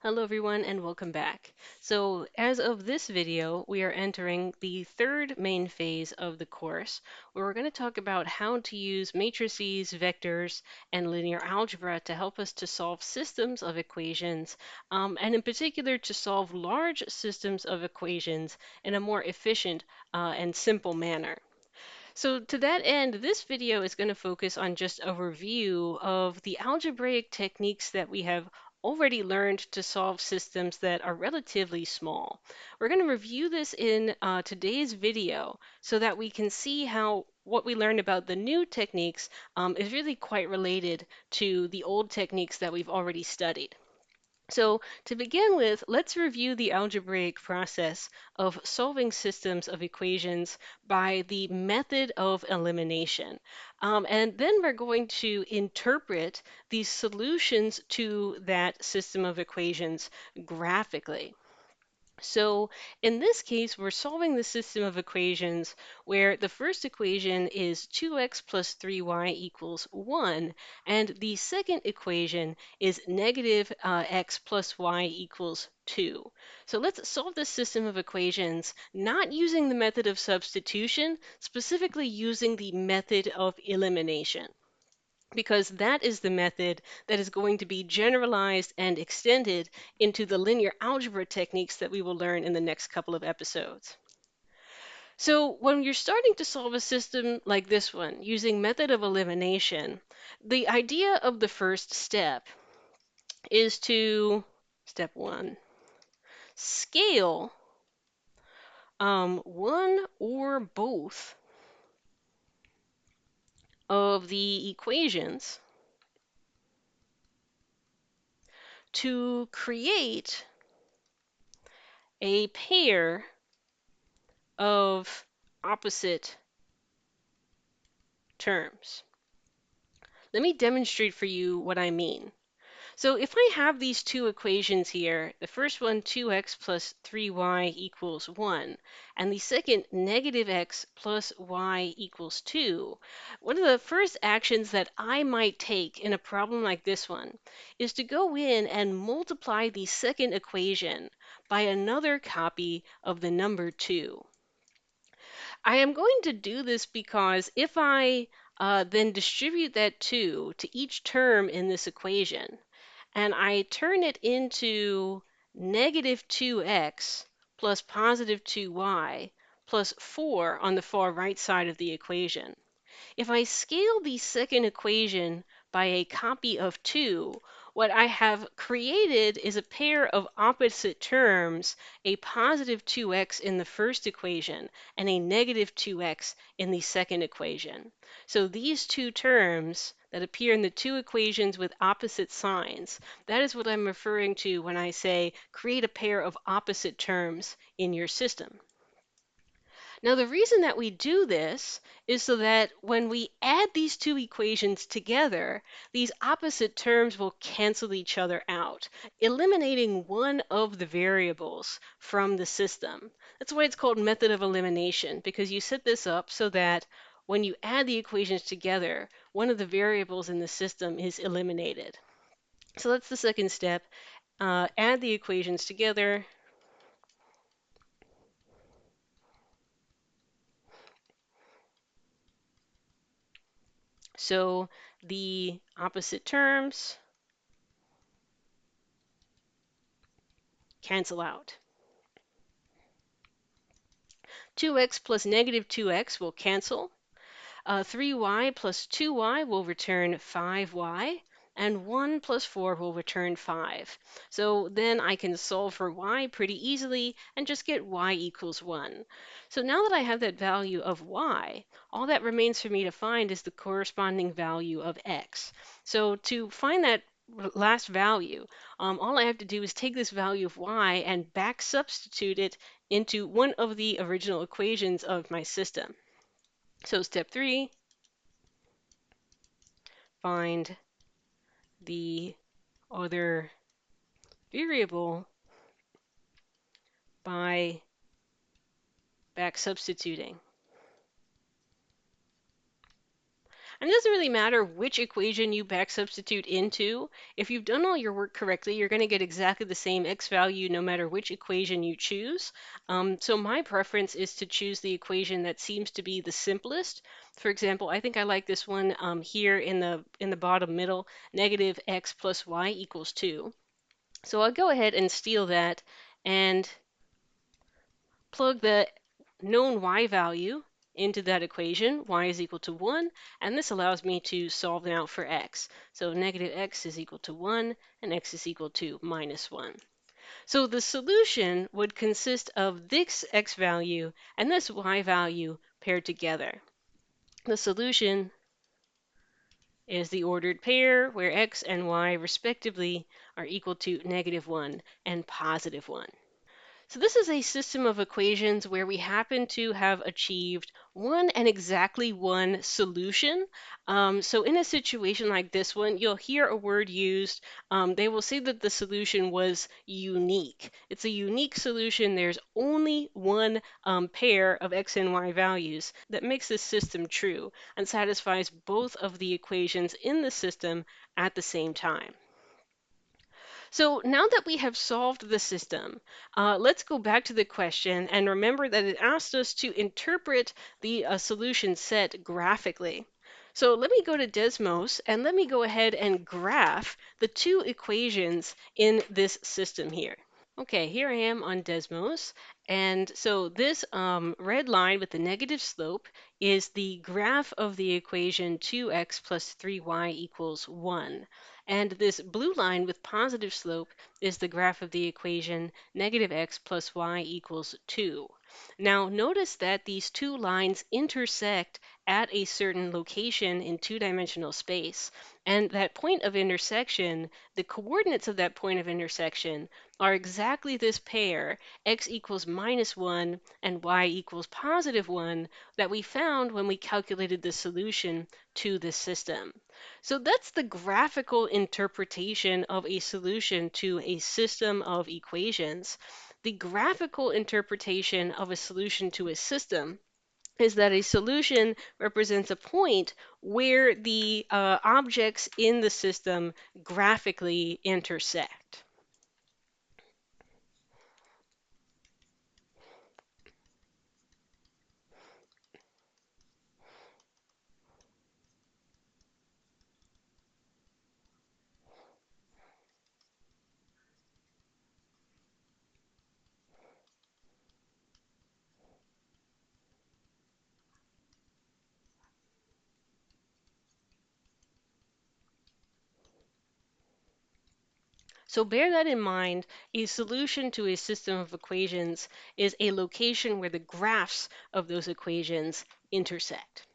Hello everyone and welcome back. So as of this video, we are entering the third main phase of the course where we're going to talk about how to use matrices, vectors, and linear algebra to help us to solve systems of equations, and in particular to solve large systems of equations in a more efficient and simple manner. So to that end, this video is going to focus on just a review of the algebraic techniques that we have already learned to solve systems that are relatively small. We're going to review this in today's video so that we can see how what we learned about the new techniques is really quite related to the old techniques that we've already studied. So to begin with, let's review the algebraic process of solving systems of equations by the method of elimination. And then we're going to interpret the solutions to that system of equations graphically. So in this case, we're solving the system of equations where the first equation is 2x plus 3y equals 1, and the second equation is negative x plus y equals 2. So let's solve this system of equations not using the method of substitution, specifically using the method of elimination, because that is the method that is going to be generalized and extended into the linear algebra techniques that we will learn in the next couple of episodes. So when you're starting to solve a system like this one using method of elimination, the idea of the first step is to, step one, scale one or both of the equations to create a pair of opposite terms. Let me demonstrate for you what I mean. So if I have these two equations here, the first one 2x plus 3y equals 1, and the second negative x plus y equals 2, one of the first actions that I might take in a problem like this one is to go in and multiply the second equation by another copy of the number 2. I am going to do this because if I then distribute that 2 to each term in this equation, and I turn it into negative 2x plus positive 2y plus 4 on the far right side of the equation, if I scale the second equation by a copy of 2, what I have created is a pair of opposite terms, a positive 2x in the first equation and a negative 2x in the second equation. So these two terms that appear in the two equations with opposite signs, that is what I'm referring to when I say create a pair of opposite terms in your system. Now, the reason that we do this is so that when we add these two equations together, these opposite terms will cancel each other out, eliminating one of the variables from the system. That's why it's called method of elimination, because you set this up so that when you add the equations together, one of the variables in the system is eliminated. So that's the second step. Add the equations together. So the opposite terms cancel out. 2x plus negative 2x will cancel. 3y plus 2y will return 5y, and 1 plus 4 will return 5. So then I can solve for y pretty easily and just get y equals 1. So now that I have that value of y, all that remains for me to find is the corresponding value of x. So to find that last value, all I have to do is take this value of y and back substitute it into one of the original equations of my system. So step 3, find the other variable by back substituting. And it doesn't really matter which equation you back substitute into. If you've done all your work correctly, you're going to get exactly the same x value no matter which equation you choose. So my preference is to choose the equation that seems to be the simplest. For example, I think I like this one here in the bottom middle, negative x plus y equals 2. So I'll go ahead and steal that and plug the known y value into that equation. Y is equal to 1, and this allows me to solve now for x. So negative x is equal to 1, and x is equal to minus 1. So the solution would consist of this x value and this y value paired together. The solution is the ordered pair where x and y respectively are equal to negative 1 and positive 1. So this is a system of equations where we happen to have achieved one and exactly one solution. So in a situation like this one, you'll hear a word used. They will say that the solution was unique. It's a unique solution. There's only one pair of x and y values that makes this system true and satisfies both of the equations in the system at the same time. So now that we have solved the system, let's go back to the question and remember that it asked us to interpret the solution set graphically. So let me go to Desmos and let me go ahead and graph the two equations in this system here. Okay, here I am on Desmos. And so this red line with the negative slope is the graph of the equation 2x plus 3y equals 1. And this blue line with positive slope is the graph of the equation negative x plus y equals 2. Now notice that these two lines intersect at a certain location in two-dimensional space. And that point of intersection, the coordinates of that point of intersection are exactly this pair, x equals minus 1 and y equals positive 1, that we found when we calculated the solution to this system. So that's the graphical interpretation of a solution to a system of equations. The graphical interpretation of a solution to a system is that a solution represents a point where the objects in the system graphically intersect. So bear that in mind. A solution to a system of equations is a location where the graphs of those equations intersect.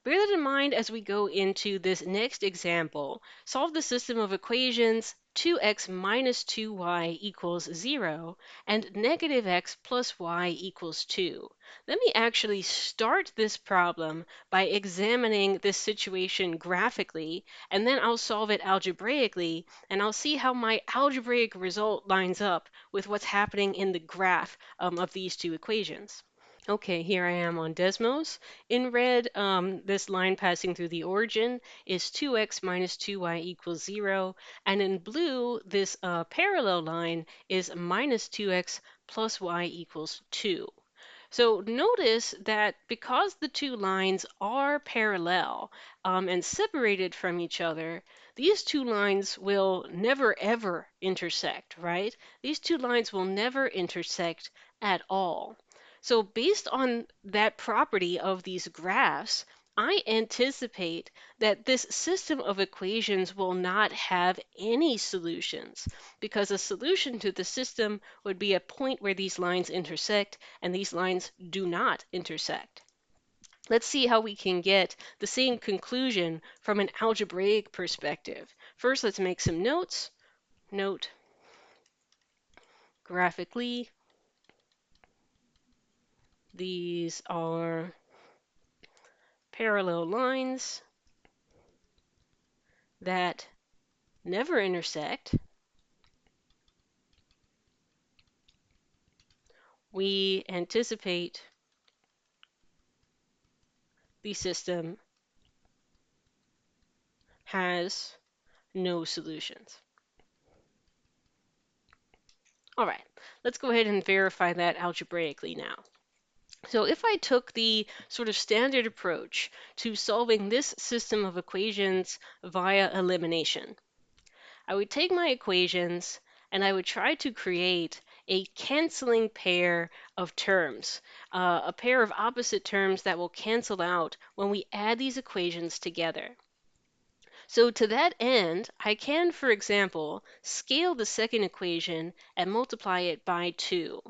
Bear that in mind as we go into this next example. Solve the system of equations 2x minus 2y equals 0 and negative x plus y equals 2. Let me actually start this problem by examining this situation graphically, and then I'll solve it algebraically, and I'll see how my algebraic result lines up with what's happening in the graph of these two equations. Okay, here I am on Desmos. In red, this line passing through the origin is 2x minus 2y equals 0. And in blue, this parallel line is minus 2x plus y equals 2. So notice that because the two lines are parallel and separated from each other, these two lines will never ever intersect, right? These two lines will never intersect at all. So based on that property of these graphs, I anticipate that this system of equations will not have any solutions because a solution to the system would be a point where these lines intersect and these lines do not intersect. Let's see how we can get the same conclusion from an algebraic perspective. First, let's make some notes. Note graphically, these are parallel lines that never intersect. We anticipate the system has no solutions. All right, let's go ahead and verify that algebraically now. So if I took the sort of standard approach to solving this system of equations via elimination, I would take my equations and I would try to create a canceling pair of terms, a pair of opposite terms that will cancel out when we add these equations together. So to that end, I can, for example, scale the second equation and multiply it by 2.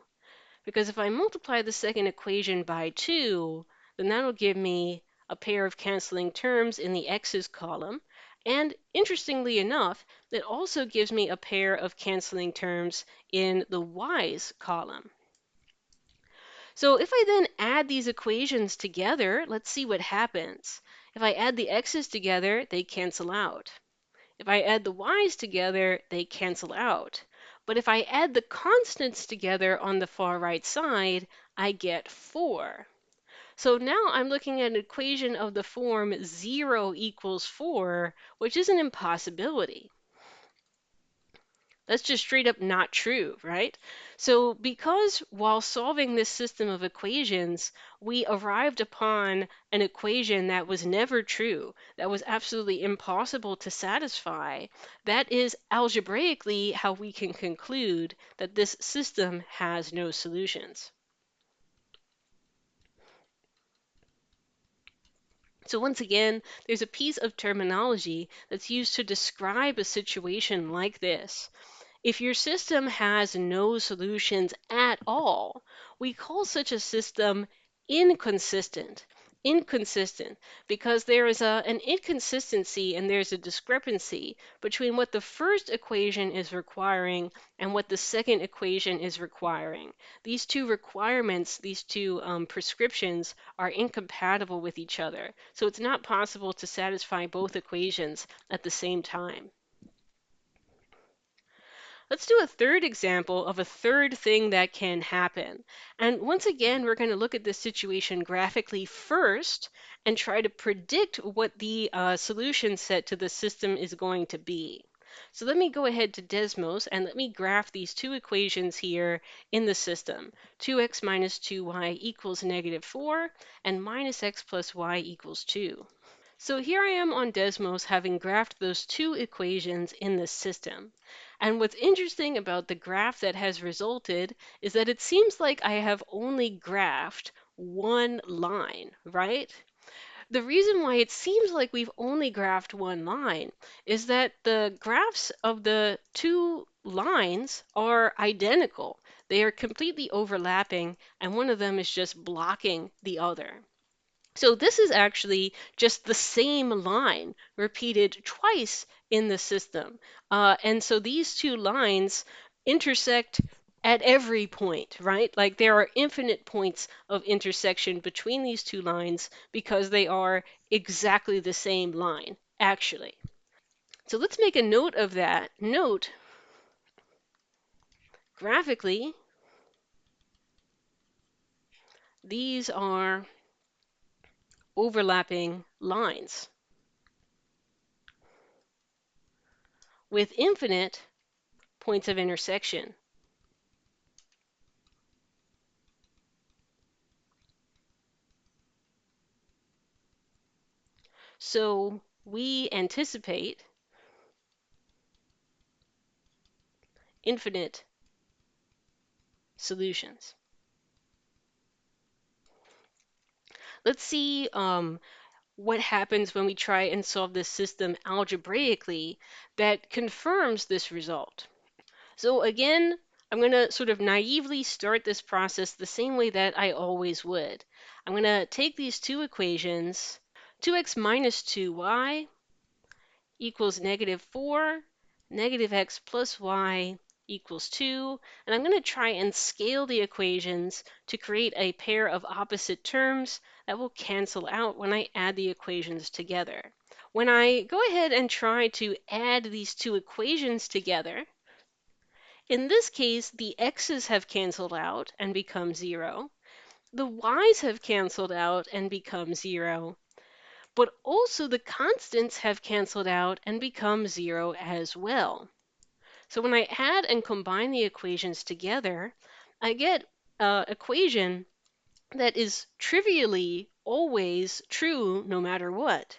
Because if I multiply the second equation by 2, then that'll give me a pair of canceling terms in the x's column. And interestingly enough, it also gives me a pair of canceling terms in the y's column. So if I then add these equations together, let's see what happens. If I add the x's together, they cancel out. If I add the y's together, they cancel out. But if I add the constants together on the far right side, I get 4. So now I'm looking at an equation of the form 0 equals 4, which is an impossibility. That's just straight up not true, right? So because while solving this system of equations, we arrived upon an equation that was never true, that was absolutely impossible to satisfy, that is algebraically how we can conclude that this system has no solutions. So once again, there's a piece of terminology that's used to describe a situation like this. If your system has no solutions at all, we call such a system inconsistent. Inconsistent because there is an inconsistency and there's a discrepancy between what the first equation is requiring and what the second equation is requiring. These two requirements, these two prescriptions are incompatible with each other. So it's not possible to satisfy both equations at the same time. Let's do a third example of a third thing that can happen. And once again, we're going to look at this situation graphically first and try to predict what the solution set to the system is going to be. So let me go ahead to Desmos and let me graph these two equations here in the system. 2x minus 2y equals negative 4 and minus x plus y equals 2. So here I am on Desmos having graphed those two equations in the system. And what's interesting about the graph that has resulted is that it seems like I have only graphed one line, right? The reason why it seems like we've only graphed one line is that the graphs of the two lines are identical. They are completely overlapping, and one of them is just blocking the other. So this is actually just the same line repeated twice in the system. And so these two lines intersect at every point, right? Like there are infinite points of intersection between these two lines because they are exactly the same line, actually. So let's make a note of that. Note, graphically, these are overlapping lines with infinite points of intersection. So we anticipate infinite solutions. Let's see what happens when we try and solve this system algebraically that confirms this result. So again, I'm going to sort of naively start this process the same way that I always would. I'm going to take these two equations, 2x minus 2y equals negative 4, negative x plus y equals 2, and I'm going to try and scale the equations to create a pair of opposite terms that will cancel out when I add the equations together. When I go ahead and try to add these two equations together, in this case, the x's have canceled out and become 0. The y's have canceled out and become 0. but also the constants have canceled out and become 0 as well. So when I add and combine the equations together, I get an equation that is trivially always true no matter what.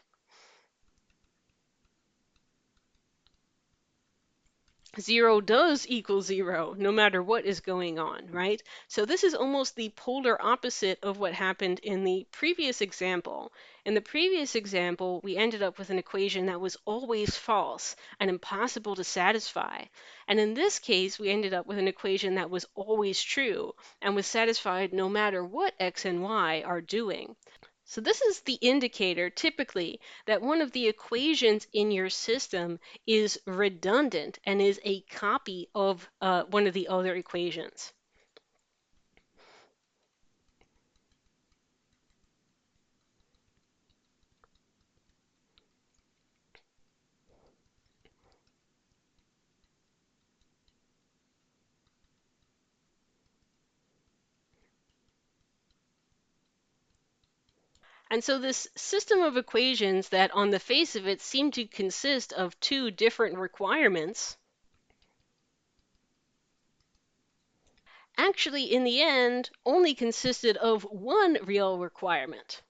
0 does equal 0 no matter what is going on, right? So this is almost the polar opposite of what happened in the previous example. In the previous example, we ended up with an equation that was always false and impossible to satisfy. And in this case, we ended up with an equation that was always true and was satisfied no matter what x and y are doing. So this is the indicator, typically, that one of the equations in your system is redundant and is a copy of one of the other equations. And so this system of equations that on the face of it seem to consist of two different requirements actually in the end only consisted of one real requirement.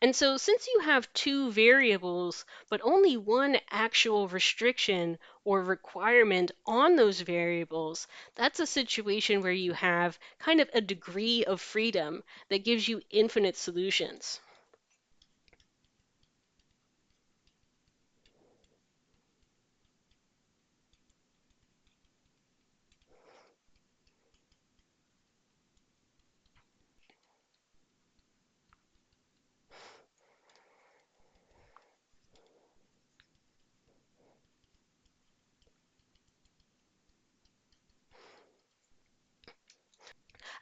And so since you have two variables, but only one actual restriction or requirement on those variables, that's a situation where you have kind of a degree of freedom that gives you infinite solutions.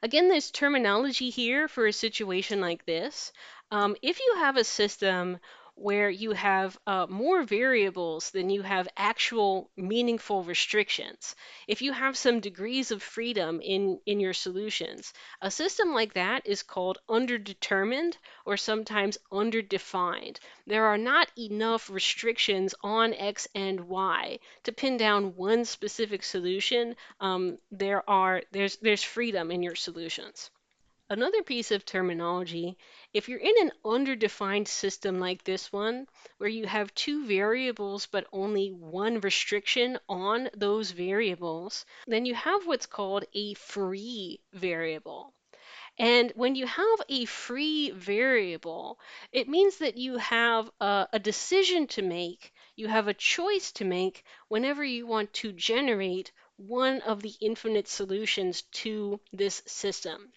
Again, there's terminology here for a situation like this. If you have a system where you have more variables than you have actual meaningful restrictions, if you have some degrees of freedom in your solutions, a system like that is called underdetermined or sometimes underdefined. There are not enough restrictions on X and Y to pin down one specific solution. There's freedom in your solutions. Another piece of terminology, if you're in an underdefined system like this one, where you have two variables but only one restriction on those variables, then you have what's called a free variable. And when you have a free variable, it means that you have a decision to make, you have a choice to make whenever you want to generate one of the infinite solutions to this system.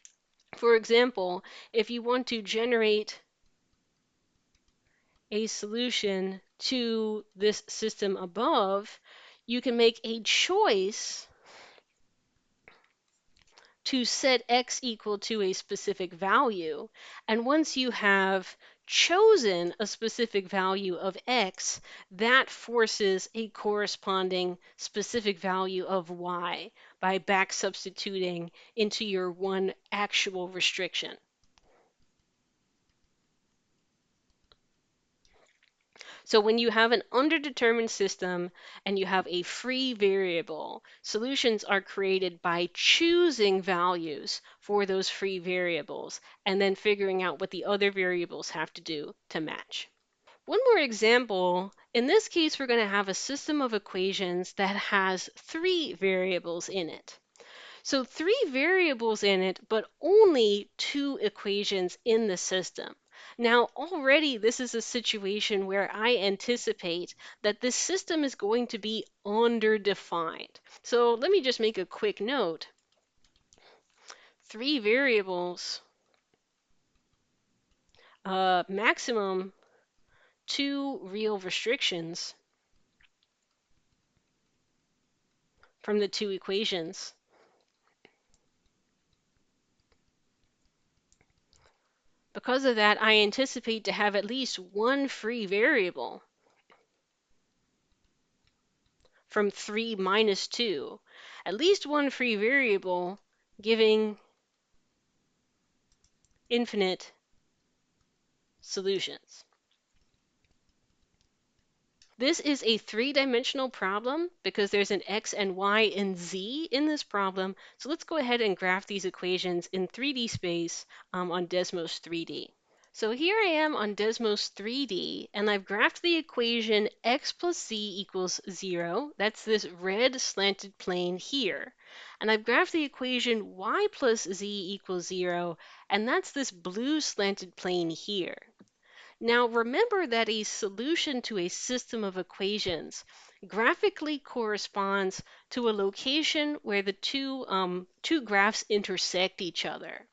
For example, if you want to generate a solution to this system above, you can make a choice to set x equal to a specific value. And once you have chosen a specific value of x, that forces a corresponding specific value of y by back substituting into your one actual restriction. So when you have an underdetermined system and you have a free variable, solutions are created by choosing values for those free variables and then figuring out what the other variables have to do to match. One more example. In this case, we're going to have a system of equations that has three variables in it. So three variables in it, but only two equations in the system. Now, already this is a situation where I anticipate that this system is going to be underdefined. So let me just make a quick note. Three variables, maximum two real restrictions from the two equations. Because of that, I anticipate to have at least one free variable. from 3 minus 2. At least one free variable giving infinite solutions. This is a three-dimensional problem because there's an x and y and z in this problem. So let's go ahead and graph these equations in 3D space on Desmos 3D. So here I am on Desmos 3D, and I've graphed the equation x plus z equals 0. That's this red slanted plane here. And I've graphed the equation y plus z equals 0, and that's this blue slanted plane here. Now remember that a solution to a system of equations graphically corresponds to a location where the two graphs intersect each other.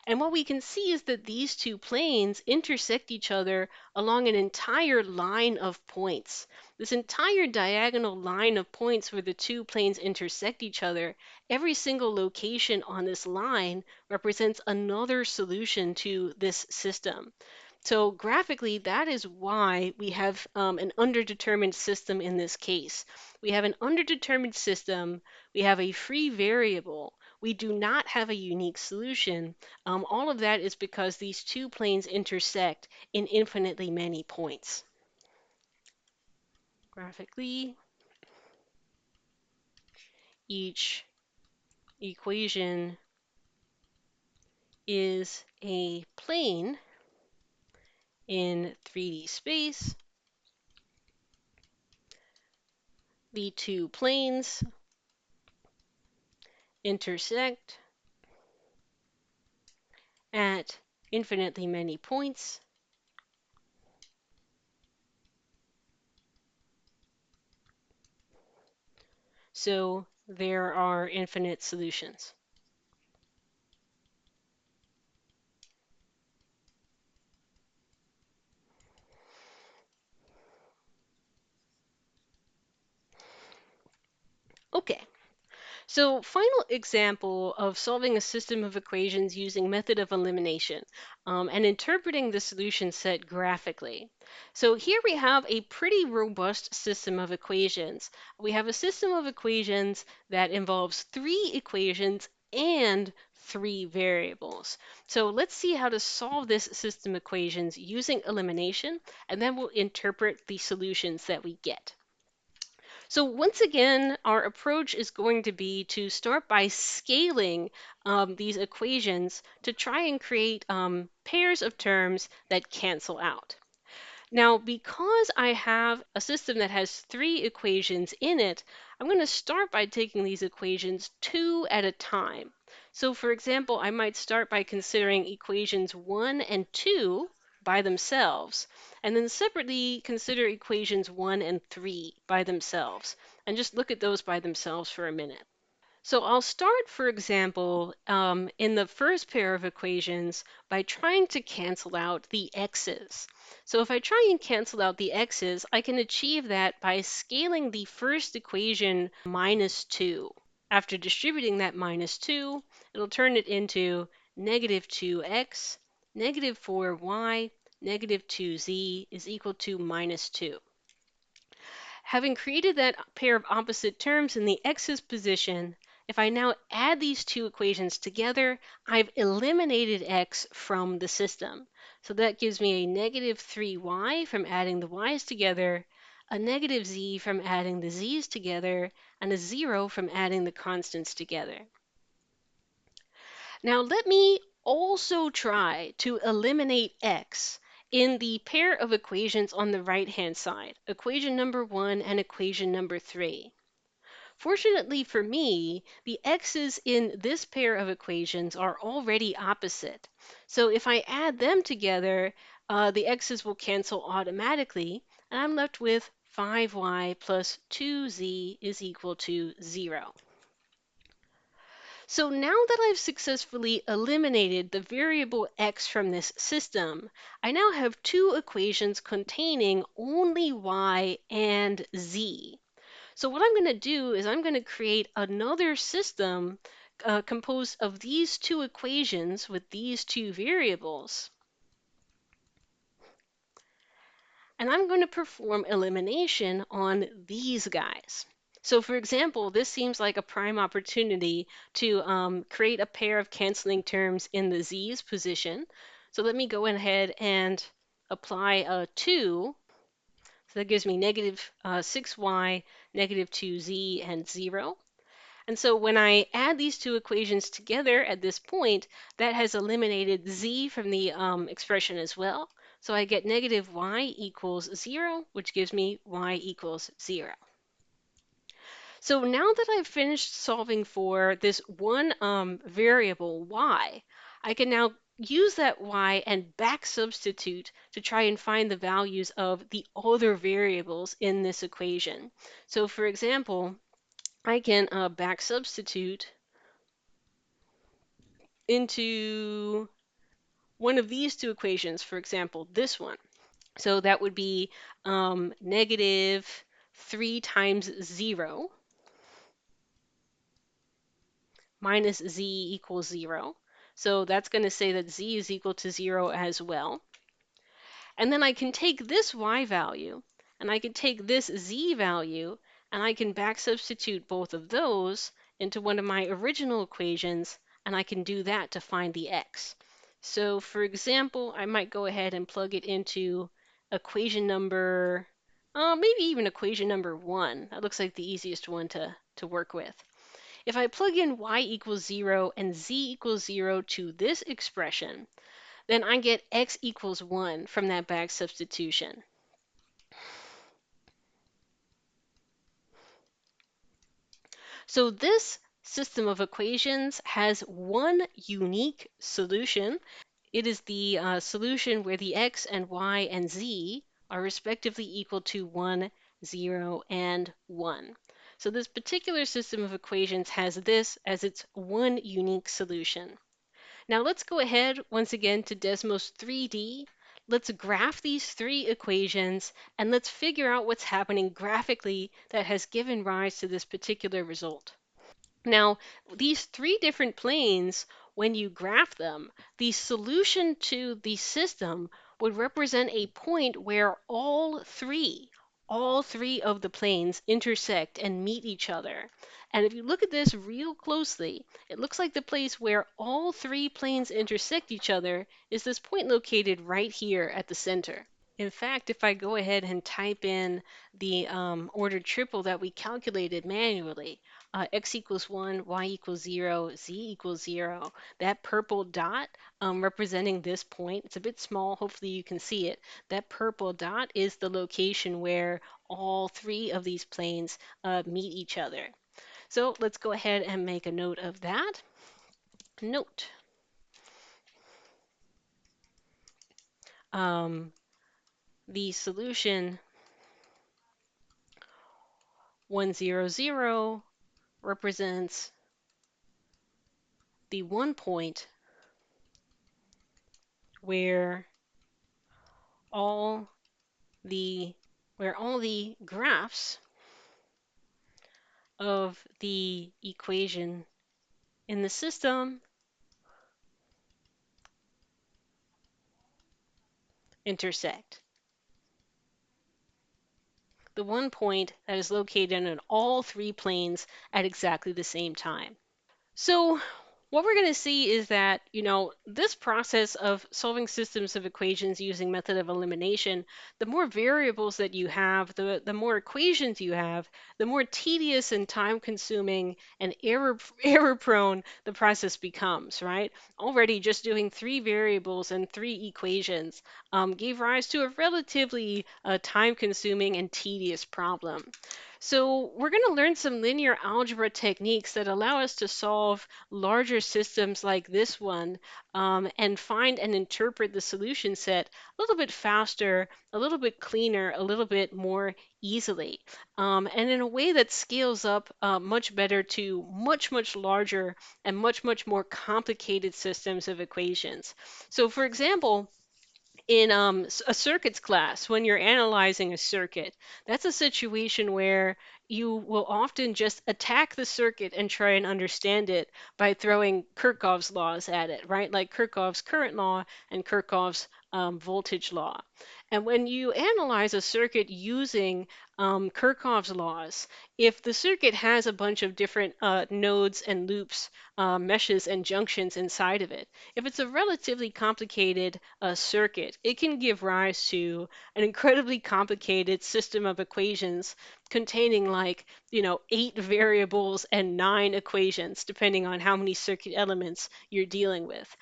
And what we can see is that these two planes intersect each other along an entire line of points. This entire diagonal line of points where the two planes intersect each other, every single location on this line represents another solution to this system. So graphically, that is why we have an underdetermined system in this case. We have an underdetermined system, we have a free variable, we do not have a unique solution. All of that is because these two planes intersect in infinitely many points. Graphically, each equation is a plane in 3D space. The two planes intersect at infinitely many points. So there are infinite solutions. Okay. So final example of solving a system of equations using method of elimination and interpreting the solution set graphically. So here we have a pretty robust system of equations. We have a system of equations that involves three equations and three variables. So let's see how to solve this system equations using elimination, and then we'll interpret the solutions that we get. So once again, our approach is going to be to start by scaling these equations to try and create pairs of terms that cancel out. Now, because I have a system that has three equations in it, I'm going to start by taking these equations two at a time. So for example, I might start by considering equations 1 and 2 by themselves, and then separately consider equations 1 and 3 by themselves, and just look at those by themselves for a minute. So I'll start, for example, in the first pair of equations by trying to cancel out the x's. So if I try and cancel out the x's, I can achieve that by scaling the first equation minus 2. After distributing that minus 2, it'll turn it into negative 2x, negative 4y, negative 2z is equal to minus 2. Having created that pair of opposite terms in the x's position, if I now add these two equations together, I've eliminated x from the system. So that gives me a negative 3y from adding the y's together, a negative z from adding the z's together, and a 0 from adding the constants together. Now let me also try to eliminate x in the pair of equations on the right-hand side, equation number 1 and equation number 3. Fortunately for me, the x's in this pair of equations are already opposite. So if I add them together, the x's will cancel automatically, and I'm left with 5y plus 2z is equal to 0. So now that I've successfully eliminated the variable x from this system, I now have two equations containing only y and z. So what I'm going to do is I'm going to create another system composed of these two equations with these two variables. And I'm going to perform elimination on these guys. So for example, this seems like a prime opportunity to create a pair of canceling terms in the z's position. So let me go ahead and apply a 2. So that gives me negative 6y, negative 2z, and 0. And so when I add these two equations together at this point, that has eliminated z from the expression as well. So I get negative y equals 0, which gives me y equals 0. So now that I've finished solving for this one variable y, I can now use that y and back substitute to try and find the values of the other variables in this equation. So for example, I can back substitute into one of these two equations, for example, this one. So that would be negative 3 times 0 minus z equals 0. So that's going to say that z is equal to 0 as well. And then I can take this y value, and I can take this z value, and I can back substitute both of those into one of my original equations, and I can do that to find the x. So for example, I might go ahead and plug it into equation number, maybe even equation number 1. That looks like the easiest one to work with. If I plug in y equals 0 and z equals 0 to this expression, then I get x equals 1 from that back substitution. So this system of equations has one unique solution. It is the solution where the x and y and z are respectively equal to 1, 0, and 1. So this particular system of equations has this as its one unique solution. Now let's go ahead once again to Desmos 3D. Let's graph these three equations and let's figure out what's happening graphically that has given rise to this particular result. Now, these three different planes, when you graph them, the solution to the system would represent a point where all three of the planes intersect and meet each other. And if you look at this real closely, it looks like the place where all three planes intersect each other is this point located right here at the center. In fact, if I go ahead and type in the ordered triple that we calculated manually, x equals 1, y equals 0, z equals 0, that purple dot representing this point, it's a bit small, hopefully you can see it. That purple dot is the location where all three of these planes meet each other. So let's go ahead and make a note of that. Note. Um, the solution 1, 0, 0 represents the one point where all the graphs of the equation in the system intersect. The one point that is located in all three planes at exactly the same time. So what we're going to see is that, this process of solving systems of equations using method of elimination, the more variables that you have, the more equations you have, the more tedious and time consuming and error prone the process becomes, right? Already just doing 3 variables and 3 equations gave rise to a relatively time consuming and tedious problem. So we're going to learn some linear algebra techniques that allow us to solve larger systems like this one and find and interpret the solution set a little bit faster, a little bit cleaner, a little bit more easily, and in a way that scales up much better to much, much larger and much, much more complicated systems of equations. So for example, in a circuits class, when you're analyzing a circuit, that's a situation where you will often just attack the circuit and try and understand it by throwing Kirchhoff's laws at it, right? Like Kirchhoff's current law and Kirchhoff's voltage law. And when you analyze a circuit using Kirchhoff's laws, if the circuit has a bunch of different nodes and loops, meshes and junctions inside of it, if it's a relatively complicated circuit, it can give rise to an incredibly complicated system of equations containing like, 8 variables and 9 equations, depending on how many circuit elements you're dealing with.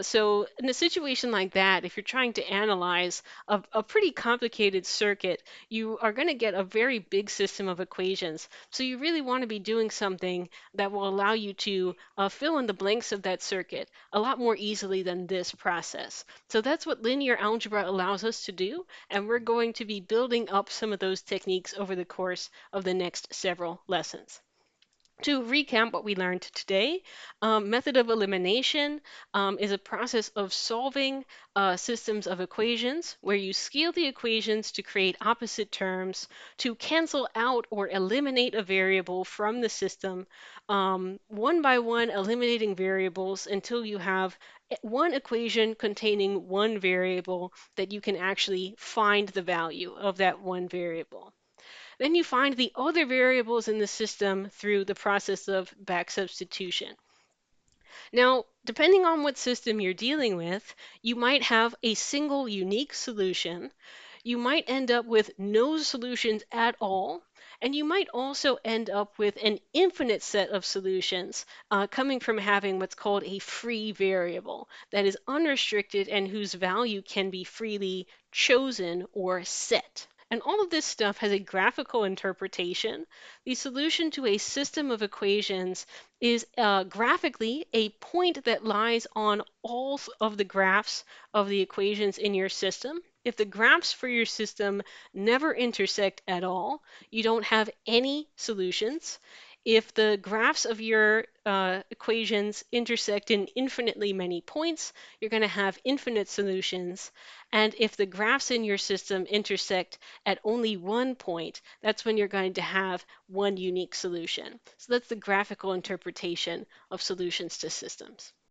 So in a situation like that, if you're trying to analyze a pretty complicated circuit, you are going to get a very big system of equations. So you really want to be doing something that will allow you to fill in the blanks of that circuit a lot more easily than this process. So that's what linear algebra allows us to do, and we're going to be building up some of those techniques over the course of the next several lessons. To recap what we learned today, method of elimination is a process of solving systems of equations where you scale the equations to create opposite terms, to cancel out or eliminate a variable from the system, one by one eliminating variables until you have one equation containing one variable that you can actually find the value of that one variable. Then you find the other variables in the system through the process of back substitution. Now, depending on what system you're dealing with, you might have a single unique solution. You might end up with no solutions at all. And you might also end up with an infinite set of solutions coming from having what's called a free variable that is unrestricted and whose value can be freely chosen or set. And all of this stuff has a graphical interpretation. The solution to a system of equations is graphically a point that lies on all of the graphs of the equations in your system. If the graphs for your system never intersect at all, you don't have any solutions. If the graphs of your equations intersect in infinitely many points, you're going to have infinite solutions. And if the graphs in your system intersect at only one point, that's when you're going to have one unique solution. So that's the graphical interpretation of solutions to systems.